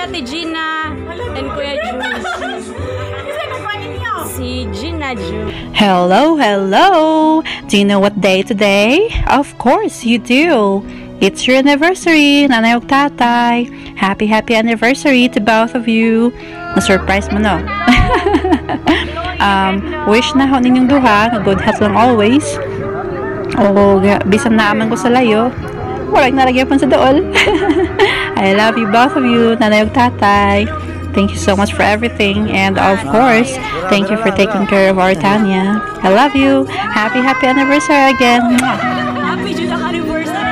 Ate Gina and Kuya Juney. Si Ginajun. Hello, hello! Do you know what day today? Of course you do! It's your anniversary, nanay ug tatay. Happy anniversary to both of you. Na-surprise mo, no? Wish na ho ninyong duha, good health lang always. O, bisan naaman ko sa layo, walang nalagyan pa sa dool. I love you, both of you, nanay ug tatay. Thank you so much for everything, and of course, thank you for taking care of our Tanya. I love you. Happy anniversary again. Happy anniversary.